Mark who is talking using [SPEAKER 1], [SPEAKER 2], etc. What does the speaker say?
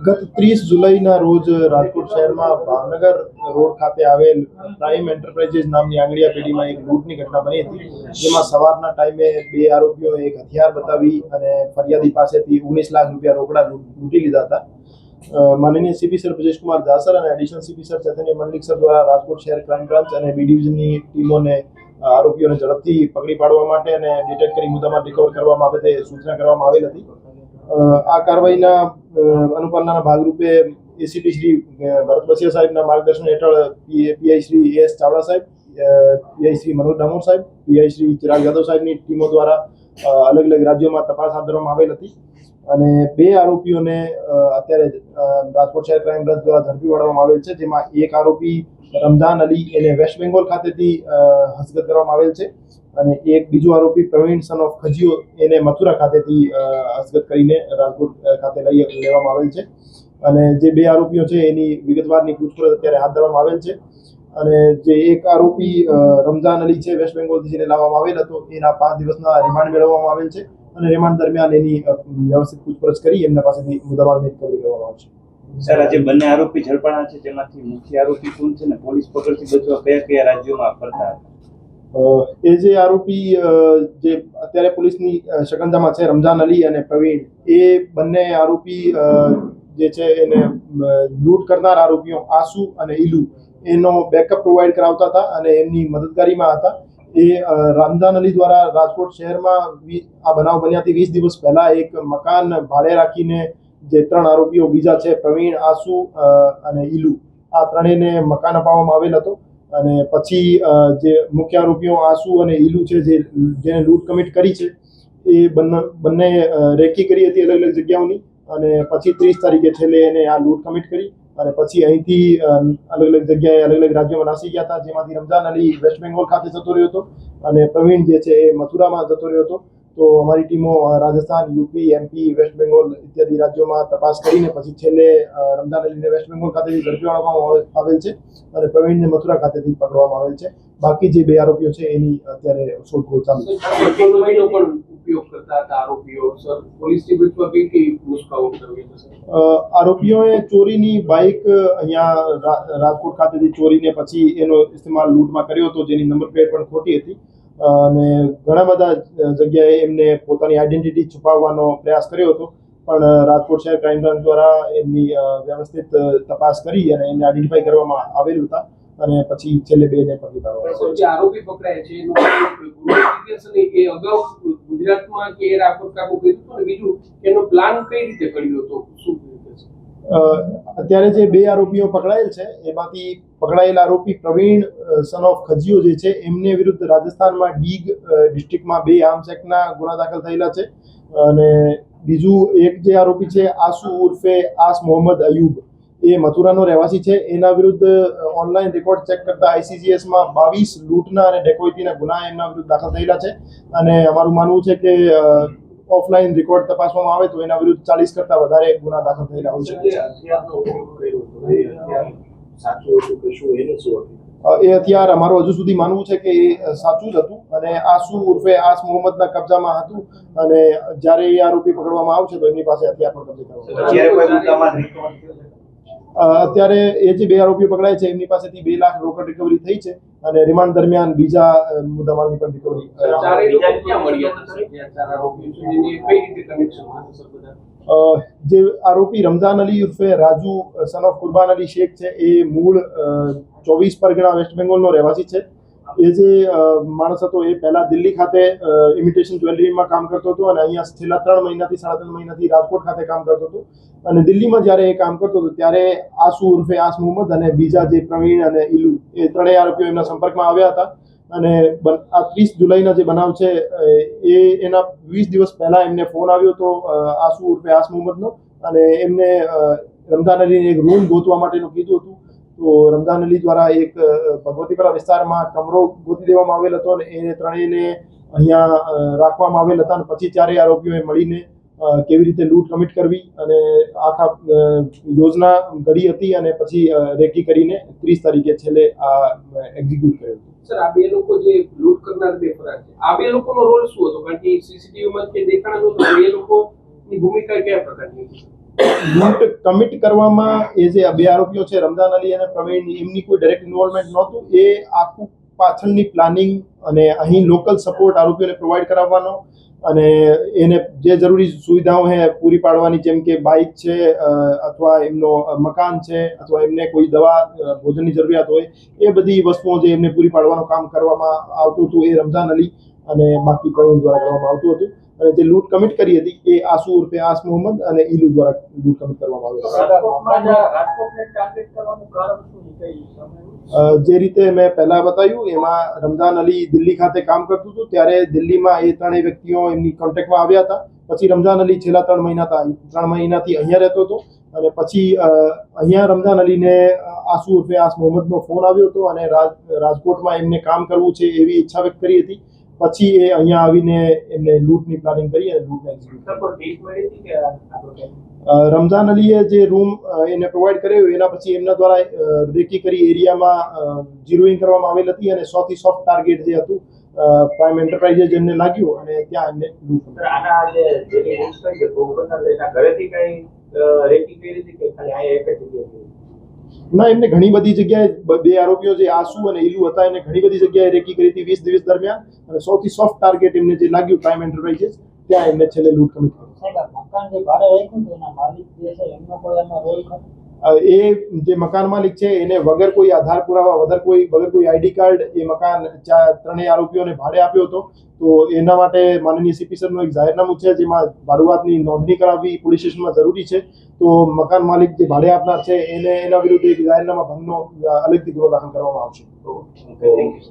[SPEAKER 1] ગત 30 જુલાઈના રોજ રાજકોટ શહેરમાં ભાવનગર રોડ ખાતે આવેલ પ્રાઇમ એન્ટરપ્રાઇઝીસ નામની આંગળીયા પેઢીમાં એક લૂંટની ઘટના બની હતી, જેમાં સવારના ટાઈમે બે આરોપીઓ એક હથિયાર બતાવી અને ફરિયાદી પાસેથી 19 લાખ રૂપિયા રોકડા લૂંટી લીધા હતા. માનનીય સીપી સર બ્રજેશ કુમાર જાસર અને એડિશનલ સીપી સર ચૈતન્ય મંડલિક સર દ્વારા રાજકોટ શહેર ક્રાઇમ બ્રાન્ચ અને બી ડિવિઝનની ટીમોને આરોપીઓને ઝડપથી પકડી પાડવા માટે અને ડિટેક્ટ કરી મુદ્દામાલ રિકવર કરવા બાબતે સૂચના કરવામાં આવેલ હતી. આ કાર્યવાહીના અનુપાલનના ભાગરૂપે એસીપી શ્રી ભરત બસિયા સાહેબના માર્ગદર્શન હેઠળ પીઆઈ શ્રી એસ ચાવડા સાહેબ, પીઆઈ શ્રી મનોજ ડામોર સાહેબ, પીઆઈ શ્રી ચિરાગ યાદવ સાહેબની ટીમો દ્વારા અલગ અલગ રાજ્યોમાં તપાસ હાથ ધરવામાં આવેલ હતી અને બે આરોપીઓને અત્યારે રાજકોટ શહેર ક્રાઇમ બ્રાન્ચ દ્વારા ઝડપી પાડવામાં આવેલ છે, જેમાં એક આરોપી રમઝાન અલી એને વેસ્ટ બેંગોલ ખાતેથી હસ્તગત કરવામાં આવેલ છે અને એક બીજો આરોપી પ્રવીણ સન ઓફ ખજીઓ એને મથુરા ખાતેથી હસ્તગત કરીને રાજકોટ ખાતે લેવામાં આવેલ છે અને જે બે આરોપીઓ છે એની વિગતવારની પૂછપરછ અત્યારે હાથ ધરવામાં આવેલ છે અને જે એક આરોપી રમઝાન અલી છે વેસ્ટ બેંગોલથી જેને લાવવામાં આવેલ હતો એના 5 દિવસના રિમાન્ડ મેળવવામાં આવેલ છે અને રિમાન્ડ દરમિયાન એની વ્યવસ્થિત પૂછપરછ કરી એમના પાસેથી મુદ્દામાલની રિકવરી કરવામાં આવશે.
[SPEAKER 2] સર, આજે બંને આરોપી ઝડપાણા છે, તેમાંથી મુખ્ય આરોપી કોણ છે ને પોલીસ પકડથી બચવા કયા કયા રાજ્યોમાં ફરતા હતા?
[SPEAKER 1] એ જે આરોપી જે અત્યારે પોલીસની શકંજામાં છે રમઝાન અલી અને પ્રવીણ, એ બંને આરોપી જે છે એને લૂંટ કરનાર આરોપીઓ આસુ અને ઈલુ એનો બેકઅપ પ્રોવાઈડ કરાવતા હતા અને એમની મદદગારીમાં હતા. એ રમઝાન અલી દ્વારા રાજકોટ શહેરમાં આ બનાવ બન્યાથી 20 દિવસ પહેલા એક મકાન ભાડે રાખીને જે 3 આરોપીઓ બીજા છે પ્રવીણ, આસુ અને ઈલુ, આ ત્રણેયને મકાન અપાવવામાં આવેલ હતો અને પછી જે મુખ્ય આરોપીઓ આસુ અને ઈલુ છે જેને લૂંટ કમિટ કરી છે એ બંને રેકી કરી હતી અલગ અલગ જગ્યાઓની અને પછી 30 તારીખે છેલ્લે એને આ લૂંટ કમિટ કરી અને પછી અહીંથી અલગ અલગ જગ્યાએ અલગ અલગ રાજ્યોમાં નાસી ગયા હતા, જેમાંથી રમઝાન અલી વેસ્ટ બેંગોલ ખાતે જતો રહ્યો હતો અને પ્રવીણ જે છે એ મથુરામાં જતો રહ્યો હતો. તો અમારી ટીમો રાજસ્થાન, યુપી, એમપી, વેસ્ટ બેંગોલ ઇત્યાદિ રાજ્યોમાં તપાસ કરીને પછી છેલ્લે રમઝાન અલીને વેસ્ટ બેંગોલ ખાતેથી ઝડપી પાડવામાં આવેલ છે અને પ્રવીણને મથુરા ખાતેથી પકડવામાં આવેલ છે. બાકી જે બે આરોપીઓ છે એની અત્યારે શોધખોળ ચાલુ છે. આરોપીઓએ ચોરીની બાઇક અહીંયા રાજકોટ ખાતેથી ચોરીને પછી એનો ઇસ્તેમાલ લૂંટમાં કર્યો હતો, જેની નંબર પ્લેટ પણ ખોટી હતી અને ઘણા બધા જગ્યાએ એમને પોતાની આઈડેન્ટિટી છુપાવવાનો પ્રયાસ કર્યો હતો, પણ રાજકોટ શહેર ક્રાઇમ બ્રાન્ચ દ્વારા એમની વ્યવસ્થિત તપાસ કરી અને એને આઈડેન્ટિફાઈ કરવામાં આવેલ હતા અને પછી છેલ્લે બેને પકડી પાડવામાં.
[SPEAKER 3] જે આરોપી પકડાય છે એ અગાઉ ગુજરાતમાં કે રાજકોટ કાબુ કર્યું હતું, બીજું એનો પ્લાન કઈ રીતે કર્યો હતો, શું?
[SPEAKER 1] અત્યારે જે બે આરોપીઓ પકડાયેલ છે એમાંથી પકડાયેલ આરોપી પ્રવીણ સન ઓફ ખજીઓ જે છે એમને વિરુદ્ધ રાજસ્થાનમાં ડીગ ડિસ્ટ્રિક્ટમાં 2 આર્મ્સ એક્ટના ગુના દાખલ થયેલા છે અને બીજું એક જે આરોપી છે આસુ ઉર્ફે આસ મોહમ્મદ અયુબ, એ મથુરાનો રહેવાસી છે. એના વિરુદ્ધ ઓનલાઈન રેકોર્ડ ચેક કરતા આઈસીજીએસમાં 22 લૂંટના અને ડેકોઇટીના ગુના એમના વિરુદ્ધ દાખલ થયેલા છે અને અમારું માનવું છે કે ઓફલાઈન રેકોર્ડ તપાસવામાં આવે તો એના વિરુદ્ધ 40 કરતા વધારે ગુના દાખલ થયેલા હોય છે. એ હથિયાર અમારું હજુ સુધી માનવું છે કે એ સાચું જ હતું અને આસુ ઉર્ફે આસ મોહમ્મદના કબજામાં હતું અને જ્યારે એ આરોપી પકડવામાં આવશે તો એમની પાસે હથિયાર પણ કબજે કરવામાં અત્યારે એ જે બે આરોપીઓ પકડાય છે એમની પાસેથી 2 લાખ રોકડ રિકવરી થઈ છે અને રિમાન્ડ દરમિયાન બીજા મુદ્દામાલની પણ રિકવરી. જે આરોપી રમઝાન અલી ઉર્ફે રાજુ સન ઓફ કુરબાન અલી શેખ છે એ મૂળ 24 પરગણા વેસ્ટ બેંગોલનો રહેવાસી છે. એ જે માણસ હતો એ પહેલા દિલ્હી ખાતે ઇમિટેશન જ્વેલરીમાં કામ કરતો હતો અને અહીંયા છેલ્લા 3 મહિનાથી 3.5 મહિનાથી રાજકોટ ખાતે કામ કરતો હતો અને દિલ્હીમાં જ્યારે એ કામ કરતો હતો ત્યારે આસુ ઉર્ફે આસ મોહમ્મદ અને બીજા જે પ્રવીણ અને ઈલુ એ ત્રણેય આરોપીઓ એમના સંપર્કમાં આવ્યા હતા અને આ 30 જુલાઈના જે બનાવ છે એના 20 દિવસ પહેલા એમને ફોન આવ્યો હતો આસુ ઉર્ફે આસ મોહમ્મદનો અને એમને રમઝાન અલીને એક રૂમ ગોતવા માટેનું કીધું હતું. તો રમઝાન અલી દ્વારા એક ભગવતીપરા વિસ્તારમાં કમરો ગોતી દેવામાં આવેલ હતો અને એ ત્રણેયને અહીંયા રાખવામાં આવેલ હતા અને પછી 4 આરોપીઓએ મળીને કેવી રીતે લૂંટ કમિટ કરવી અને આખા યોજના ઘડી હતી અને પછી રેકી કરીને 30 તારીખે છેલ્લે આ એક્ઝિક્યુટ કર્યો.
[SPEAKER 3] સર, આ બે લોકો જે લૂંટ કરનાર બે ફરાર છે, આ બે લોકોનો રોલ શું હતો? કારણ કે સીસીટીવીમાં જે દેખાણા નહોતું, એ લોકોની ભૂમિકા કયા પ્રકારની હતી?
[SPEAKER 1] લૂંટ કમિટ કરવામાં એ જે બે આરોપીઓ છે રમઝાન અલી અને પ્રવીણ, એમની કોઈ ડાયરેક્ટ ઇન્વોલ્વમેન્ટ નહોતું. એ આખું પાછળની પ્લાનિંગ અને અહીં લોકલ સપોર્ટ આરોપીઓને પ્રોવાઈડ કરાવવાનો અને એને જે જરૂરી સુવિધાઓ છે પૂરી પાડવાની, જેમ કે બાઇક છે અથવા એમનો મકાન છે અથવા એમને કોઈ દવા ભોજનની જરૂરિયાત હોય, એ બધી વસ્તુઓ જે એમને પૂરી પાડવાનું કામ કરવામાં આવતું હતું એ રમઝાન અલી અને બાકી પ્રવીણ દ્વારા કરવામાં આવતું હતું. અને જે લૂંટ કમિટ કરી હતી એ આસુ ઉર્ફે આસ મોહમ્મદ અને ઈલુ દ્વારા લૂંટ કમિટ કરવામાં આવી હતી. જે રીતે મેં પહેલા બતાવ્યું એમાં રમઝાન અલી દિલ્હી ખાતે કામ કરતું હતું, ત્યારે દિલ્હીમાં એ ત્રણેય વ્યક્તિઓ એમની કોન્ટેક્ટમાં આવ્યા હતા. પછી રમઝાન અલી છેલ્લા 3 મહિનાથી અહીંયા રહેતો હતો અને પછી અહીંયા રમઝાન અલીને આસુ ઉર્ફે આસ મોહમ્મદનો ફોન આવ્યો હતો અને રાજકોટમાં એમને કામ કરવું છે એવી ઈચ્છા વ્યક્ત કરી હતી. પછી એ અહીંયા આવીને એમને લૂંટની પ્લાનિંગ કરી અને લૂંટને એક્ઝિક્યુટ કરી. રમઝાન અલીએ જે રૂમ એને પ્રોવાઈડ કર્યો એના પછી એમના દ્વારા રેકી કરી એરિયામાં ઝીરોઈંગ કરવામાં આવેલ હતી અને સૌથી સોફ્ટ ટાર્ગેટ જે હતું પ્રાઇમ એન્ટરપ્રાઇઝે જેમને લાગ્યું અને ત્યાં એમને લૂંટ ના, એમને ઘણી બધી જગ્યાએ બે આરોપીઓ જે આસુ અને ઈલુ હતા એને ઘણી બધી જગ્યાએ રેકી કરી હતી 20 દિવસ દરમિયાન અને સૌથી સોફ્ટ ટાર્ગેટ એમને જે લાગ્યું પ્રાઇમ એન્ટરપ્રાઇઝેસ, ત્યાં એમને છેલ્લે લૂંટ કમિટ કરી. એ જે મકાન માલિક છે એને વગર કોઈ આધાર પુરાવા વગર કોઈ આઈડી કાર્ડ એ મકાન ત્રણેય આરોપીઓને ભાડે આપ્યો હતો. તો એના માટે માનનીય સીપી સરનું એક જાહેરનામું છે જેમાં ભાડુઆતની નોંધણી કરાવવી પોલીસ સ્ટેશનમાં જરૂરી છે. તો મકાન માલિક જે ભાડે આપનાર છે એને એના વિરુદ્ધ એક જાહેરનામા ભંગનો અલગથી ગુનો દાખલ કરવામાં આવશે.